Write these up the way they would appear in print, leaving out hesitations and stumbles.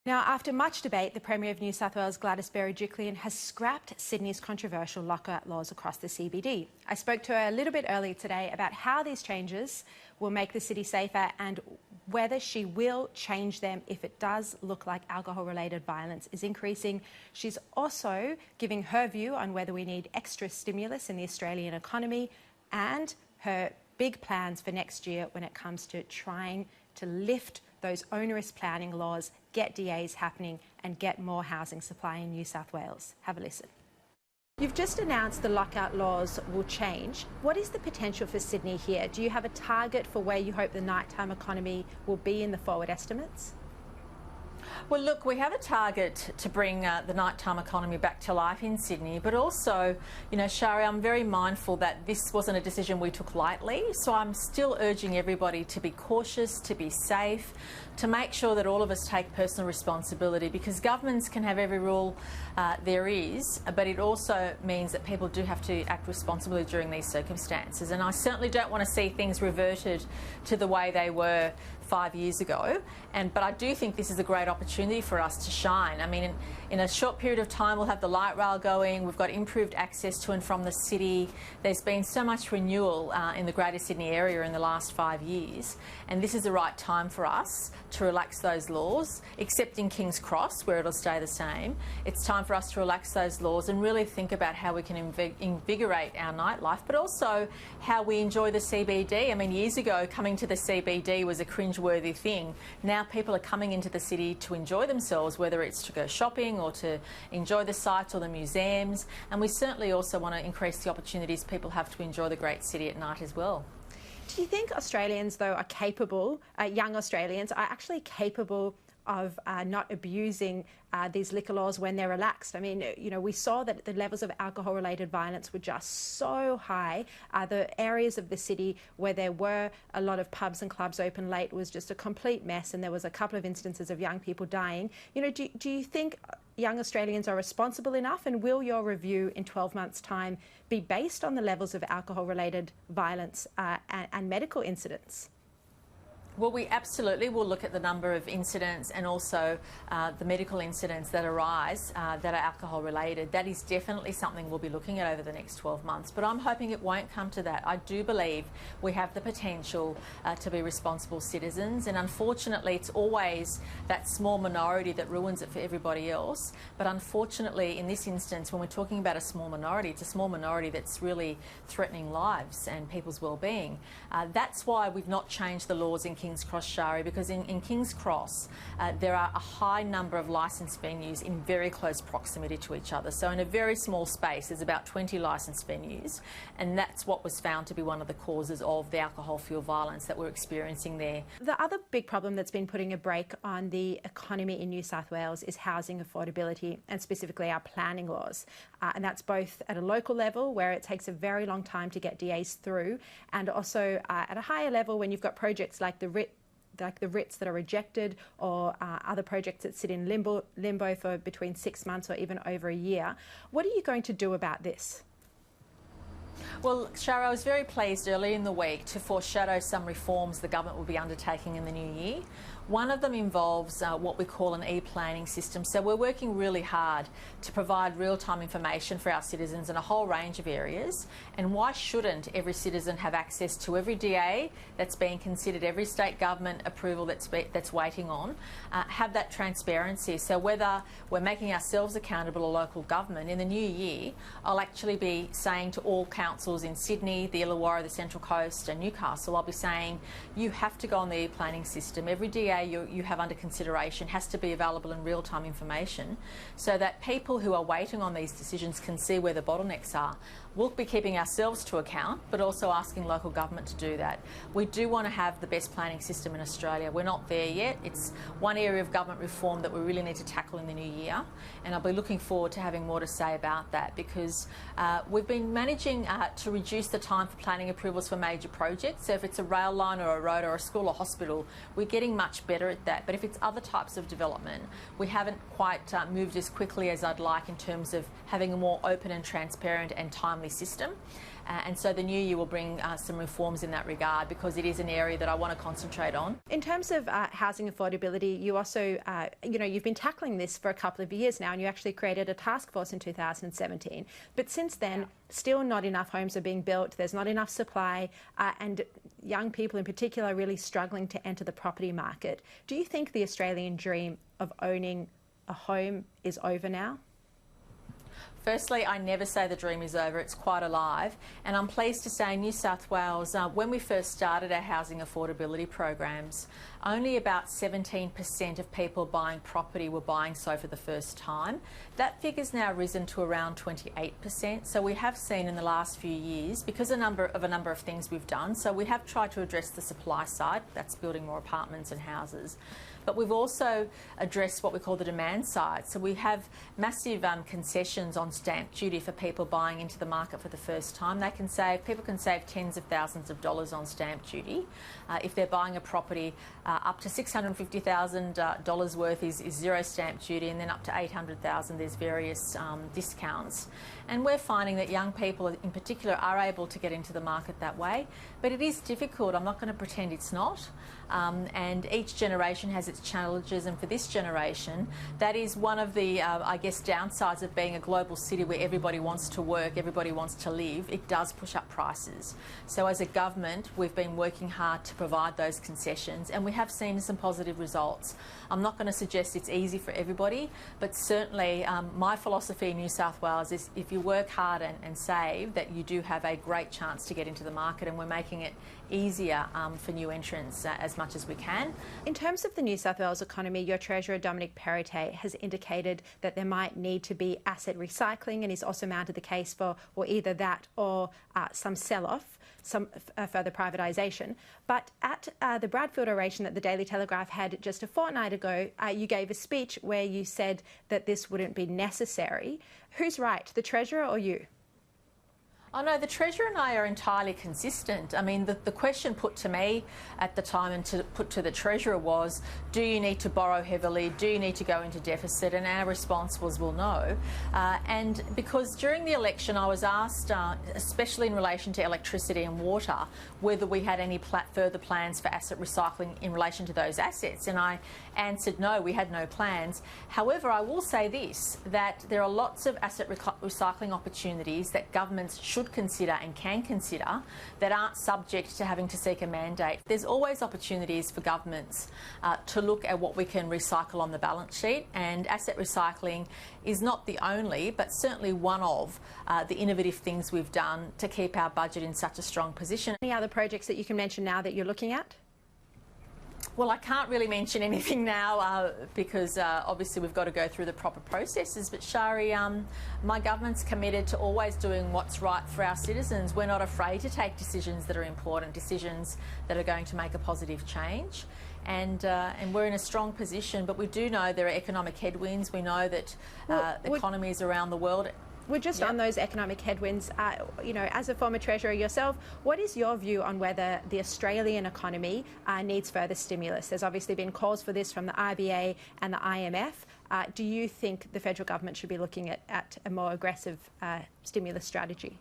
Now, after much debate, the Premier of New South Wales, Gladys Berejiklian, has scrapped Sydney's controversial lockout laws across the CBD. I spoke to her a little bit earlier today about how these changes will make the city safer and whether she will change them if it does look like alcohol-related violence is increasing. She's also giving her view on whether we need extra stimulus in the Australian economy and her big plans for next year when it comes to trying to lift those onerous planning laws, get DAs happening and get more housing supply in New South Wales. Have a listen. You've just announced the lockout laws will change. What is the potential for Sydney here? Do you have a target for where you hope the nighttime economy will be in the forward estimates? Well, look, we have a target to bring the nighttime economy back to life in Sydney, but also, Shari, I'm very mindful that this wasn't a decision we took lightly, so I'm still urging everybody to be cautious, to be safe, to make sure that all of us take personal responsibility, because governments can have every rule there is, but it also means that people do have to act responsibly during these circumstances. And I certainly don't want to see things reverted to the way they were 5 years ago, but I do think this is a great opportunity for us to shine. I mean, in a short period of time, we'll have the light rail going, we've got improved access to and from the city. There's been so much renewal in the Greater Sydney area in the last 5 years, and this is the right time for us to relax those laws, except in King's Cross, where it'll stay the same. It's time for us to relax those laws and really think about how we can invigorate our nightlife, but also how we enjoy the CBD. I mean, years ago, coming to the CBD was a cringe-worthy thing. Now people are coming into the city to enjoy themselves, whether it's to go shopping or to enjoy the sights or the museums, and we certainly also want to increase the opportunities people have to enjoy the great city at night as well. Do you think Australians, though, are capable, young Australians, are actually capable of not abusing these liquor laws when they're relaxed? I mean, we saw that the levels of alcohol-related violence were just so high. The areas of the city where there were a lot of pubs and clubs open late was just a complete mess, and there was a couple of instances of young people dying. Do you think young Australians are responsible enough, and will your review in 12 months' time be based on the levels of alcohol-related violence and medical incidents? Well, we absolutely will look at the number of incidents and also the medical incidents that arise that are alcohol related. That is definitely something we'll be looking at over the next 12 months, but I'm hoping it won't come to that. I do believe we have the potential to be responsible citizens, and unfortunately it's always that small minority that ruins it for everybody else. But unfortunately in this instance, when we're talking about a small minority, it's a small minority that's really threatening lives and people's well-being. That's why we've not changed the laws in King's Cross, Shari, because in King's Cross there are a high number of licensed venues in very close proximity to each other. So in a very small space there's about 20 licensed venues, and that's what was found to be one of the causes of the alcohol-fueled violence that we're experiencing there. The other big problem that's been putting a brake on the economy in New South Wales is housing affordability, and specifically our planning laws. And that's both at a local level, where it takes a very long time to get DAs through, and also at a higher level when you've got projects like the writs that are rejected, or other projects that sit in limbo for between 6 months or even over a year. What are you going to do about this? Well, Shara, I was very pleased earlier in the week to foreshadow some reforms the government will be undertaking in the new year. One of them involves what we call an e-planning system. So we're working really hard to provide real-time information for our citizens in a whole range of areas. And why shouldn't every citizen have access to every DA that's being considered, every state government approval that's waiting on, have that transparency? So whether we're making ourselves accountable or local government, in the new year, I'll actually be saying to all councils in Sydney, the Illawarra, the Central Coast and Newcastle, I'll be saying, you have to go on the e-planning system. Every DA you have under consideration has to be available in real-time information, so that people who are waiting on these decisions can see where the bottlenecks are. We'll be keeping ourselves to account, but also asking local government to do that. We do want to have the best planning system in Australia. We're not there yet. It's one area of government reform that we really need to tackle in the new year, and I'll be looking forward to having more to say about that, because we've been managing to reduce the time for planning approvals for major projects. So if it's a rail line or a road or a school or hospital, we're getting much better at that. But if it's other types of development, we haven't quite moved as quickly as I'd like in terms of having a more open and transparent and timely system. And so the new year will bring some reforms in that regard, because it is an area that I want to concentrate on. In terms of housing affordability, you also, you've been tackling this for a couple of years now, and you actually created a task force in 2017. But since then, still not enough homes are being built. There's not enough supply, and young people in particular are really struggling to enter the property market. Do you think the Australian dream of owning a home is over now? Firstly, I never say the dream is over, it's quite alive. And I'm pleased to say in New South Wales, when we first started our housing affordability programs, only about 17% of people buying property were buying so for the first time. That figure's now risen to around 28%. So we have seen in the last few years, because of a number of things we've done, so we have tried to address the supply side, that's building more apartments and houses. But we've also addressed what we call the demand side. So we have massive concessions on stamp duty for people buying into the market for the first time. People can save tens of thousands of dollars on stamp duty. If they're buying a property, up to $650,000 worth is zero stamp duty, and then up to $800,000 there's various discounts. And we're finding that young people in particular are able to get into the market that way. But it is difficult, I'm not going to pretend it's not. And each generation has its challenges, and for this generation, that is one of the, I guess, downsides of being a global city where everybody wants to work, everybody wants to live. It does push up prices. So as a government, we've been working hard to provide those concessions, and we have seen some positive results. I'm not going to suggest it's easy for everybody, but certainly my philosophy in New South Wales is if you work hard and save, that you do have a great chance to get into the market, and we're making it easier for new entrants as much as we can. In terms of the New South Wales economy, your Treasurer Dominic Perrottet has indicated that there might need to be asset recycling, and he's also mounted the case for either that or some sell-off, some further privatisation. But at the Bradfield oration that the Daily Telegraph had just a fortnight ago, you gave a speech where you said that this wouldn't be necessary. Who's right, the Treasurer or you? Oh no, the Treasurer and I are entirely consistent. I mean, the question put to me at the time and put to the Treasurer was, do you need to borrow heavily? Do you need to go into deficit? And our response was, well, no. And because during the election I was asked, especially in relation to electricity and water, whether we had any further plans for asset recycling in relation to those assets. And I answered no, we had no plans. However, I will say this, that there are lots of asset recycling opportunities that governments should consider and can consider that aren't subject to having to seek a mandate. There's always opportunities for governments to look at what we can recycle on the balance sheet, and asset recycling is not the only, but certainly one of the innovative things we've done to keep our budget in such a strong position. Any other projects that you can mention now that you're looking at? Well, I can't really mention anything now because obviously we've got to go through the proper processes. But Shari, my government's committed to always doing what's right for our citizens. We're not afraid to take decisions that are important, decisions that are going to make a positive change. And we're in a strong position, but we do know there are economic headwinds. We know that economies around the world. We're just on those economic headwinds. As a former Treasurer yourself, what is your view on whether the Australian economy needs further stimulus? There's obviously been calls for this from the RBA and the IMF. Do you think the federal government should be looking at a more aggressive stimulus strategy?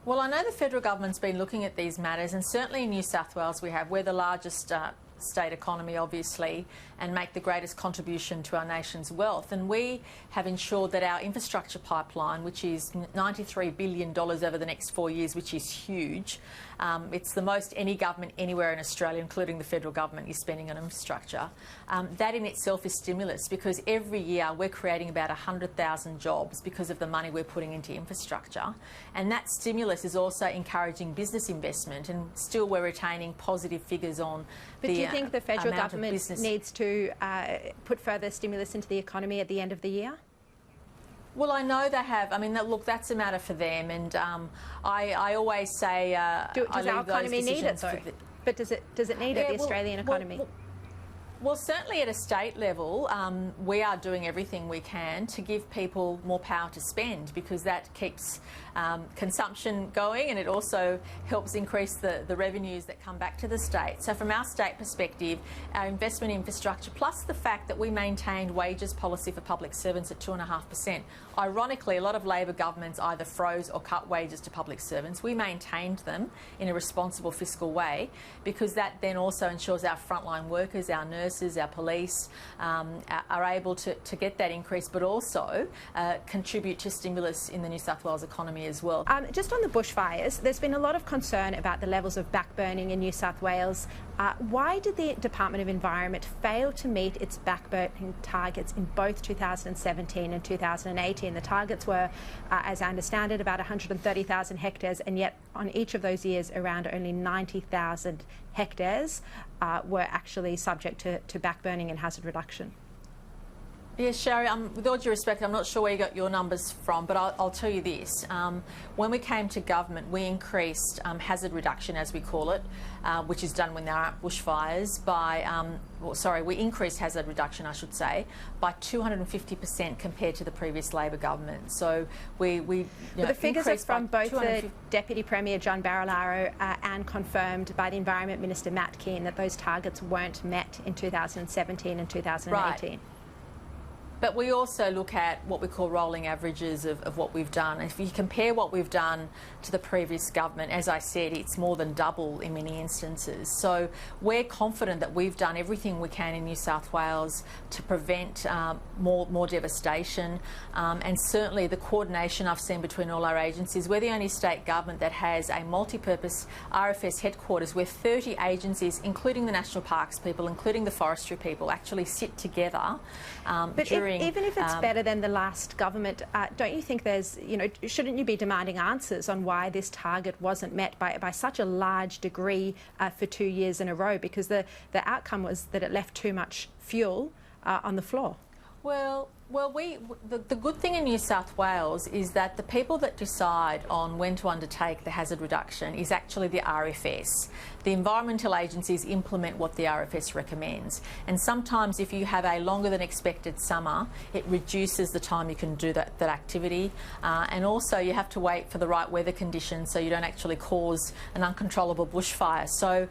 Well, I know the federal government's been looking at these matters, and certainly in New South Wales we're the largest state economy, obviously, and make the greatest contribution to our nation's wealth. And we have ensured that our infrastructure pipeline, which is $93 billion over the next 4 years, which is huge, it's the most any government anywhere in Australia, including the federal government, is spending on infrastructure. That in itself is stimulus, because every year we're creating about 100,000 jobs because of the money we're putting into infrastructure. And that stimulus is also encouraging business investment, and still we're retaining positive figures on But do you think the federal government needs to put further stimulus into the economy at the end of the year? Well, I know they have. I mean, look, that's a matter for them, and I always say... does our economy need it, though? But does it need it, the Australian economy? Well, certainly at a state level, we are doing everything we can to give people more power to spend, because that keeps consumption going, and it also helps increase the revenues that come back to the state. So from our state perspective, our investment infrastructure, plus the fact that we maintained wages policy for public servants at 2.5%. Ironically, a lot of Labor governments either froze or cut wages to public servants. We maintained them in a responsible fiscal way, because that then also ensures our frontline workers, our nurses, our police are able to get that increase, but also contribute to stimulus in the New South Wales economy as well. Just on the bushfires, there's been a lot of concern about the levels of backburning in New South Wales. Why did the Department of Environment fail to meet its backburning targets in both 2017 and 2018? The targets were, as I understand it, about 130,000 hectares, and yet on each of those years around only 90,000 hectares were actually subject to backburning and hazard reduction. Yes, Sherry, with all due respect, I'm not sure where you got your numbers from, but I'll tell you this. When we came to government, we increased hazard reduction, as we call it, which is done when there aren't bushfires, by, we increased hazard reduction, I should say, by 250% compared to the previous Labor government. So we the figures are from both the Deputy Premier John Barilaro and confirmed by the Environment Minister Matt Keane that those targets weren't met in 2017 and 2018. Right. But we also look at what we call rolling averages of what we've done. If you compare what we've done to the previous government, as I said, it's more than double in many instances. So we're confident that we've done everything we can in New South Wales to prevent more devastation. And certainly the coordination I've seen between all our agencies. We're the only state government that has a multi-purpose RFS headquarters where 30 agencies, including the national parks people, including the forestry people, actually sit together even if it's better than the last government, don't you think shouldn't you be demanding answers on why this target wasn't met by such a large degree for 2 years in a row? Because the outcome was that it left too much fuel on the floor. Well, the good thing in New South Wales is that the people that decide on when to undertake the hazard reduction is actually the RFS. The environmental agencies implement what the RFS recommends. And sometimes if you have a longer than expected summer, it reduces the time you can do that activity. And also you have to wait for the right weather conditions so you don't actually cause an uncontrollable bushfire. So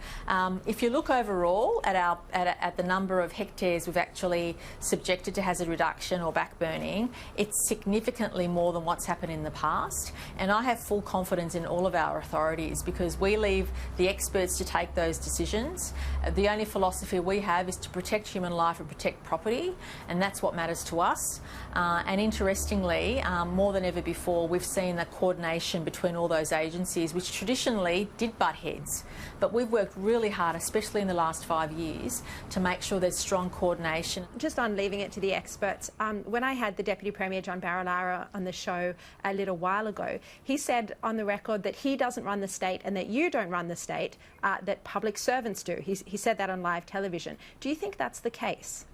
if you look overall at the number of hectares we've actually subjected to hazard reduction or backburning, it's significantly more than what's happened in the past. And I have full confidence in all of our authorities, because we leave the experts to take those decisions. The only philosophy we have is to protect human life and protect property, and that's what matters to us. And interestingly, more than ever before, we've seen the coordination between all those agencies, which traditionally did butt heads. But we've worked really hard, especially in the last 5 years, to make sure there's strong coordination. Just on leaving it to the experts, when I had the Deputy Premier John Barilaro on the show a little while ago, he said on the record that he doesn't run the state and that you don't run the state, that public servants do. He said that on live television. Do you think that's the case?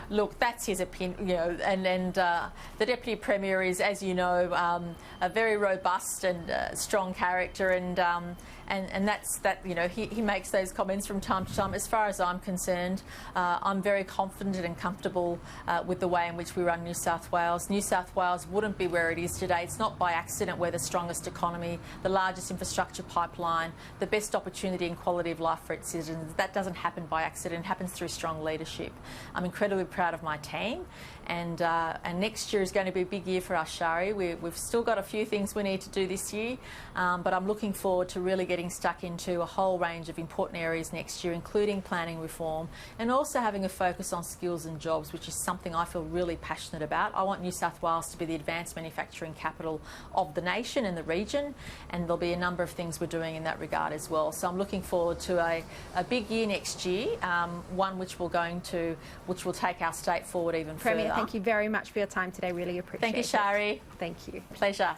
Look, that's his opinion, and the Deputy Premier is, as you know, a very robust and strong character, and that's that. He makes those comments from time to time. As far as I'm concerned, I'm very confident and comfortable with the way in which we run New South Wales. New South Wales wouldn't be where it is today. It's not by accident we're the strongest economy, the largest infrastructure pipeline, the best opportunity and quality of life for its citizens. That doesn't happen by accident. It happens through strong leadership. I'm incredibly proud of my team, and next year is going to be a big year for us, Shari. We've still got a few things we need to do this year, but I'm looking forward to really getting stuck into a whole range of important areas next year, including planning reform, and also having a focus on skills and jobs, which is something I feel really passionate about. I want New South Wales to be the advanced manufacturing capital of the nation and the region, and there'll be a number of things we're doing in that regard as well. So I'm looking forward to a big year next year, one which will take our state forward even further. Premier, thank you very much for your time today. Really appreciate it. Thank you, Shari. Thank you. Pleasure.